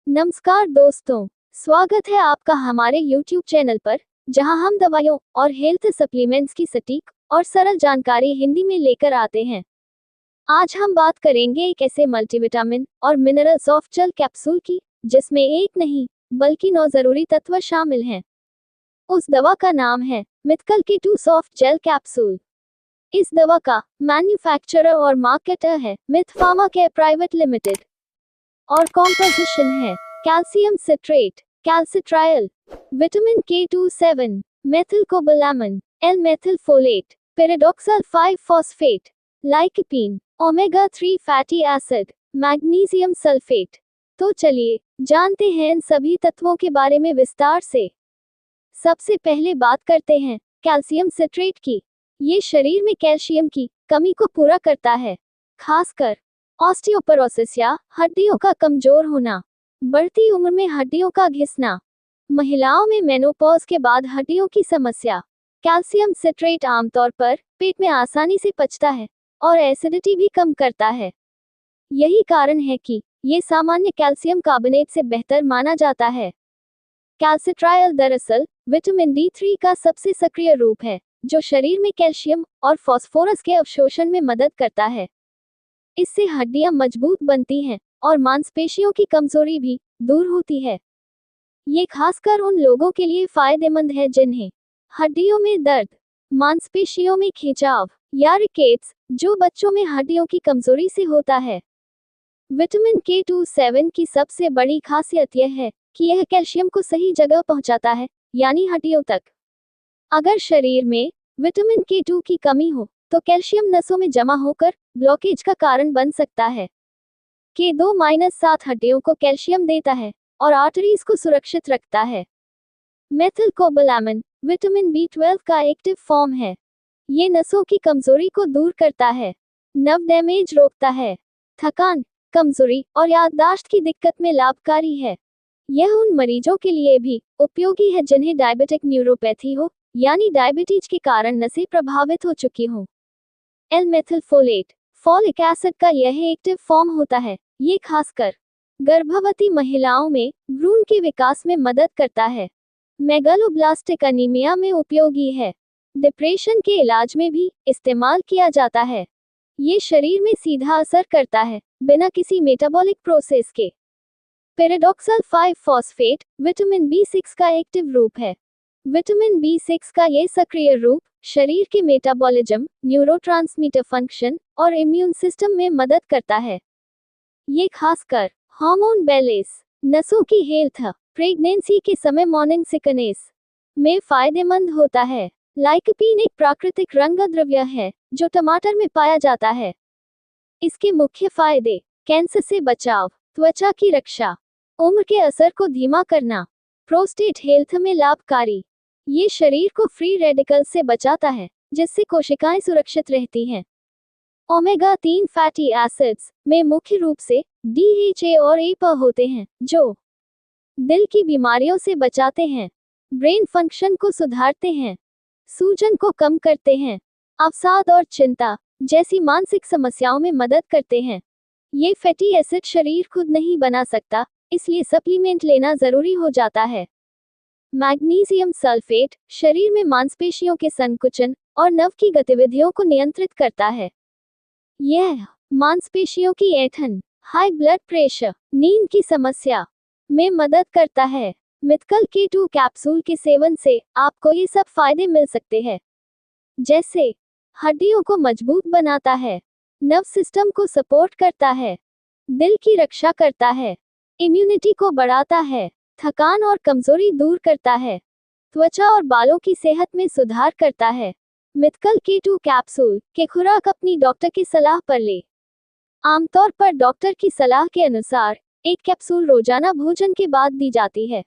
नमस्कार दोस्तों, स्वागत है आपका हमारे YouTube चैनल पर, जहां हम दवाइयों और हेल्थ सप्लीमेंट्स की सटीक और सरल जानकारी हिंदी में लेकर आते हैं। आज हम बात करेंगे एक ऐसे मल्टीविटामिन और मिनरल सॉफ्ट जेल कैप्सूल की, जिसमें एक नहीं बल्कि 9 जरूरी तत्व शामिल हैं। उस दवा का नाम है मिथकल K2 सॉफ्ट जेल कैप्सूल। इस दवा का मैन्युफैक्चरर और मार्केटर है मिथ फार्मा केयर प्राइवेट लिमिटेड और कॉम्पोजिशन है calcium citrate, calcitriol, vitamin K27, methylcobalamin, L-मेथिलफोलेट, पेरिडोक्सल 5-फॉस्फेट, lycopene, omega 3 fatty acid, magnesium sulphate. तो चलिए जानते हैं इन सभी तत्वों के बारे में विस्तार से। सबसे पहले बात करते हैं कैल्शियम सिट्रेट की। ये शरीर में कैल्शियम की कमी को पूरा करता है, खासकर ऑस्टियोपोरोसिस या हड्डियों का कमजोर होना, बढ़ती उम्र में हड्डियों का घिसना, महिलाओं में मेनोपॉज के बाद हड्डियों की समस्या। कैल्शियम सिट्रेट आमतौर पर पेट में आसानी से पचता है और एसिडिटी भी कम करता है। यही कारण है कि ये सामान्य कैल्शियम कार्बोनेट से बेहतर माना जाता है। कैल्सिट्रायल दरअसल विटामिन D3 का सबसे सक्रिय रूप है, जो शरीर में कैल्शियम और फास्फोरस के अवशोषण में मदद करता है। इससे हड्डियां मजबूत बनती हैं और मांसपेशियों की कमजोरी भी दूर होती है। ये खासकर उन लोगों के लिए फायदेमंद है जिन्हें हड्डियों में दर्द, मांसपेशियों में खिंचाव या रिकेट्स, जो बच्चों में हड्डियों की कमजोरी से होता है। विटामिन K27 की सबसे बड़ी खासियत यह है कि यह कैल्शियम को सही जगह पहुंचाता है, यानी हड्डियों तक। अगर शरीर में विटामिन K2 की कमी हो तो कैल्शियम नसों में जमा होकर ब्लॉकेज का कारण बन सकता है। K2-7 हड्डियों को कैल्शियम देता है और आर्टरीज को सुरक्षित रखता है। मेथिलकोबालामिन विटामिन B12 का एक्टिव फॉर्म है। ये नसों की कमजोरी को दूर करता है, नर्व डैमेज रोकता है, थकान, कमजोरी और याददाश्त की दिक्कत में लाभकारी है। यह उन मरीजों के लिए भी उपयोगी है जिन्हें डायबिटिक न्यूरोपैथी हो, यानी डायबिटीज के कारण नसें प्रभावित हो चुकी हों। L-मेथिलफोलेट फॉलिक एसिड का यह एक्टिव फॉर्म होता है। ये खासकर गर्भवती महिलाओं में भ्रूण के विकास में मदद करता है। मेगालोब्लास्टिक अनीमिया में उपयोगी है। डिप्रेशन के इलाज में भी इस्तेमाल किया जाता है। ये शरीर में सीधा असर करता है, बिना किसी मेटाबॉलिक प्रोसेस के। पेरिडोक्सल 5-फॉस्फेट विटामिन B6 का एक्टिव रूप है। विटामिन B6 का ये सक्रिय रूप शरीर के मेटाबॉलिज्म, न्यूरोट्रांसमीटर फंक्शन और इम्यून सिस्टम में मदद करता है। ये खासकर हार्मोन बैलेंस, नसों की हेल्थ, प्रेगनेंसी के समय मॉर्निंग सिकनेस में फायदेमंद होता है। लाइकोपीन एक प्राकृतिक रंगद्रव्य है जो टमाटर में पाया जाता है। इसके मुख्य फायदे: कैंसर से बचाव, त्वचा की रक्षा, उम्र के असर को धीमा करना, प्रोस्टेट हेल्थ में लाभकारी। ये शरीर को फ्री रेडिकल से बचाता है, जिससे कोशिकाएं सुरक्षित रहती हैं। ओमेगा 3 फैटी एसिड्स में मुख्य रूप से DHA और EPA होते हैं, जो दिल की बीमारियों से बचाते हैं, ब्रेन फंक्शन को सुधारते हैं, सूजन को कम करते हैं, अवसाद और चिंता जैसी मानसिक समस्याओं में मदद करते हैं। ये फैटी एसिड शरीर खुद नहीं बना सकता, इसलिए सप्लीमेंट लेना जरूरी हो जाता है। मैग्नीशियम सल्फेट शरीर में मांसपेशियों के संकुचन और नर्व की गतिविधियों को नियंत्रित करता है। यह मांसपेशियों की ऐंठन, हाई ब्लड प्रेशर, नींद की समस्या में मदद करता है। मिथकल K2 कैप्सूल के सेवन से आपको ये सब फायदे मिल सकते हैं, जैसे हड्डियों को मजबूत बनाता है, नर्व सिस्टम को सपोर्ट करता है, दिल की रक्षा करता है, इम्यूनिटी को बढ़ाता है, थकान और कमजोरी दूर करता है, त्वचा और बालों की सेहत में सुधार करता है। मिथकल K2 कैप्सूल के खुराक अपनी डॉक्टर की सलाह पर ले। आमतौर पर डॉक्टर की सलाह के अनुसार एक कैप्सूल रोजाना भोजन के बाद दी जाती है।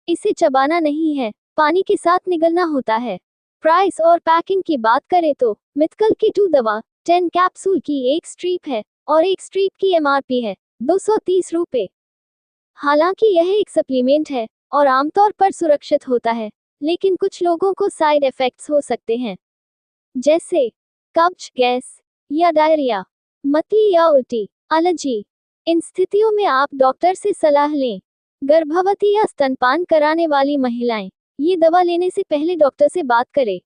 इसे चबाना नहीं है, पानी के साथ निगलना होता है। प्राइस और पैकिंग की बात करें तो मिथकल K2 दवा 10 कैप्सूल की एक स्ट्रिप है और एक स्ट्रिप की MRP है 230 रुपये। हालांकि यह एक सप्लीमेंट है और आमतौर पर सुरक्षित होता है, लेकिन कुछ लोगों को साइड इफेक्ट्स हो सकते हैं, जैसे कब्ज, गैस या डायरिया, मतली या उल्टी, एलर्जी। इन स्थितियों में आप डॉक्टर से सलाह लें। गर्भवती या स्तनपान कराने वाली महिलाएं ये दवा लेने से पहले डॉक्टर से बात करें।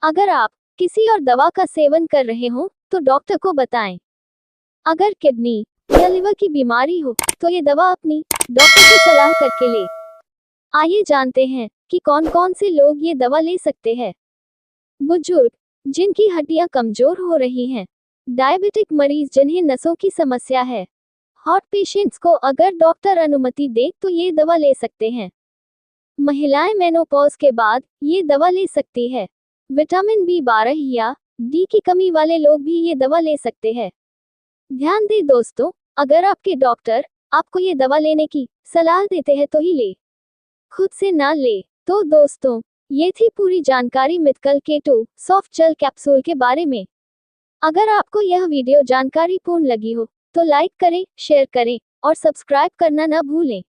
अगर आप किसी और दवा का सेवन कर रहे हो तो डॉक्टर को बताएं। अगर किडनी या लिवर की बीमारी हो तो ये दवा अपनी डॉक्टर से सलाह करके ले। आइए जानते हैं कि कौन कौन से लोग ये दवा ले सकते हैं। बुजुर्ग जिनकी हड्डियां कमजोर हो रही हैं, डायबिटिक मरीज जिन्हें नसों की समस्या है, हार्ट पेशेंट्स को अगर डॉक्टर अनुमति दे तो ये दवा ले सकते हैं। महिलाएं मेनोपॉज के बाद ये दवा ले सकती है। विटामिन B12 या डी की कमी वाले लोग भी ये दवा ले सकते हैं। ध्यान दें दोस्तों, अगर आपके डॉक्टर आपको ये दवा लेने की सलाह देते हैं तो ही ले, खुद से ना ले। तो दोस्तों, ये थी पूरी जानकारी मिथकल K2 सॉफ्ट जेल कैप्सूल के बारे में। अगर आपको यह वीडियो जानकारीपूर्ण लगी हो तो लाइक करें, शेयर करें और सब्सक्राइब करना न भूलें।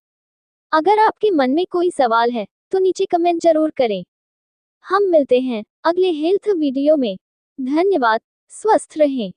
अगर आपके मन में कोई सवाल है तो नीचे कमेंट जरूर करें। हम मिलते हैं अगले हेल्थ वीडियो में। धन्यवाद, स्वस्थ रहें।